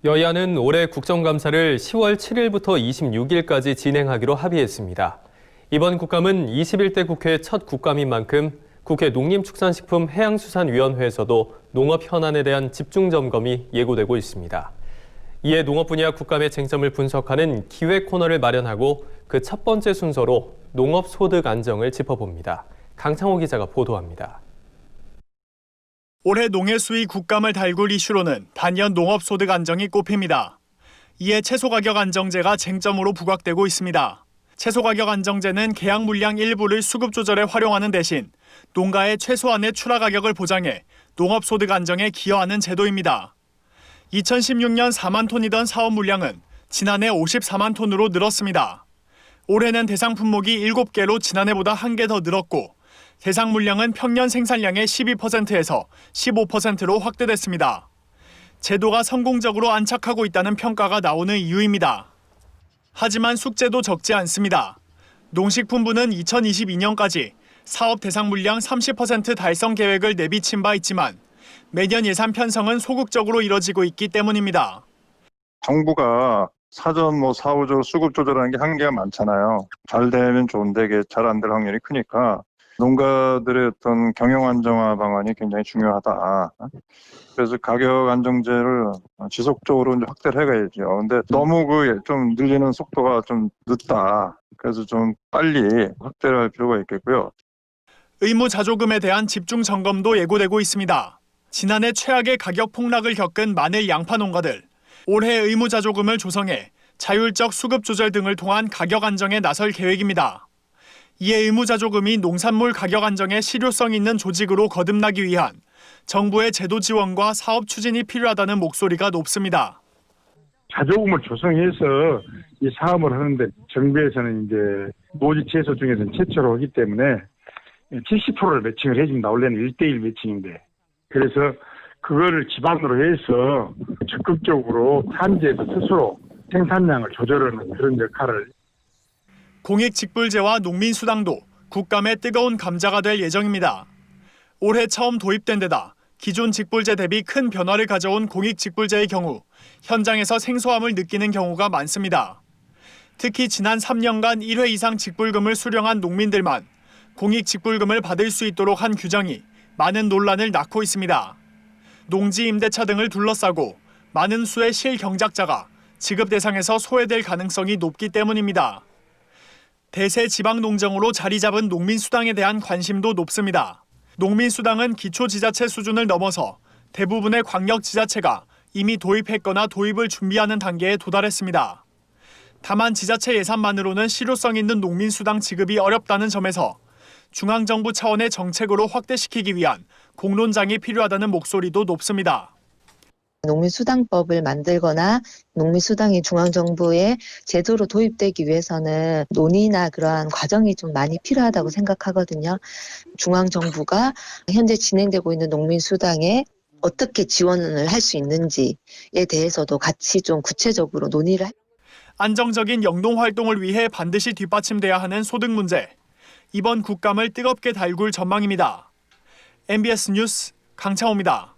여야는 올해 국정감사를 10월 7일부터 26일까지 진행하기로 합의했습니다. 이번 국감은 21대 국회 첫 국감인 만큼 국회 농림축산식품해양수산위원회에서도 농업 현안에 대한 집중 점검이 예고되고 있습니다. 이에 농업 분야 국감의 쟁점을 분석하는 기획 코너를 마련하고 그 첫 번째 순서로 농업 소득 안정을 짚어봅니다. 강창호 기자가 보도합니다. 올해 농해수위 국감을 달굴 이슈로는 단연 농업 소득 안정이 꼽힙니다. 이에 채소 가격 안정제가 쟁점으로 부각되고 있습니다. 채소 가격 안정제는 계약 물량 일부를 수급 조절에 활용하는 대신 농가의 최소한의 출하 가격을 보장해 농업 소득 안정에 기여하는 제도입니다. 2016년 4만 톤이던 사업 물량은 지난해 54만 톤으로 늘었습니다. 올해는 대상 품목이 7개로 지난해보다 1개 더 늘었고 대상 물량은 평년 생산량의 12%에서 15%로 확대됐습니다. 제도가 성공적으로 안착하고 있다는 평가가 나오는 이유입니다. 하지만 숙제도 적지 않습니다. 농식품부는 2022년까지 사업 대상 물량 30% 달성 계획을 내비친 바 있지만 매년 예산 편성은 소극적으로 이뤄지고 있기 때문입니다. 정부가 사전 4, 5조 수급 조절하는 게 한계가 많잖아요. 잘 되면 좋은데 이게 잘 안 될 확률이 크니까 농가들의 어떤 경영 안정화 방안이 굉장히 중요하다. 그래서 가격 안정제를 지속적으로 이제 확대를 해가야죠. 근데 너무 좀 늘리는 속도가 좀 늦다. 그래서 좀 빨리 확대를 할 필요가 있겠고요. 의무자조금에 대한 집중 점검도 예고되고 있습니다. 지난해 최악의 가격 폭락을 겪은 마늘 양파 농가들. 올해 의무자조금을 조성해 자율적 수급 조절 등을 통한 가격 안정에 나설 계획입니다. 이에 의무자조금이 농산물 가격 안정에 실효성 있는 조직으로 거듭나기 위한 정부의 제도 지원과 사업 추진이 필요하다는 목소리가 높습니다. 자조금을 조성해서 이 사업을 하는데 정부에서는 이제 노지 채소 중에서는 최초로 하기 때문에 70%를 매칭을 해줍니다. 원래는 1:1 매칭인데. 그래서 그거를 기반으로 해서 적극적으로 산지에서 스스로 생산량을 조절하는 그런 역할을. 공익직불제와 농민수당도 국감의 뜨거운 감자가 될 예정입니다. 올해 처음 도입된 데다 기존 직불제 대비 큰 변화를 가져온 공익직불제의 경우 현장에서 생소함을 느끼는 경우가 많습니다. 특히 지난 3년간 1회 이상 직불금을 수령한 농민들만 공익직불금을 받을 수 있도록 한 규정이 많은 논란을 낳고 있습니다. 농지 임대차 등을 둘러싸고 많은 수의 실경작자가 지급 대상에서 소외될 가능성이 높기 때문입니다. 대세 지방농정으로 자리 잡은 농민수당에 대한 관심도 높습니다. 농민수당은 기초지자체 수준을 넘어서 대부분의 광역지자체가 이미 도입했거나 도입을 준비하는 단계에 도달했습니다. 다만 지자체 예산만으로는 실효성 있는 농민수당 지급이 어렵다는 점에서 중앙정부 차원의 정책으로 확대시키기 위한 공론장이 필요하다는 목소리도 높습니다. 농민수당법을 만들거나 농민수당이 중앙정부의 제도로 도입되기 위해서는 논의나 그러한 과정이 좀 많이 필요하다고 생각하거든요. 중앙정부가 현재 진행되고 있는 농민수당에 어떻게 지원을 할 수 있는지에 대해서도 같이 좀 구체적으로 논의를. 안정적인 영농활동을 위해 반드시 뒷받침돼야 하는 소득 문제. 이번 국감을 뜨겁게 달굴 전망입니다. MBS 뉴스 강창호입니다.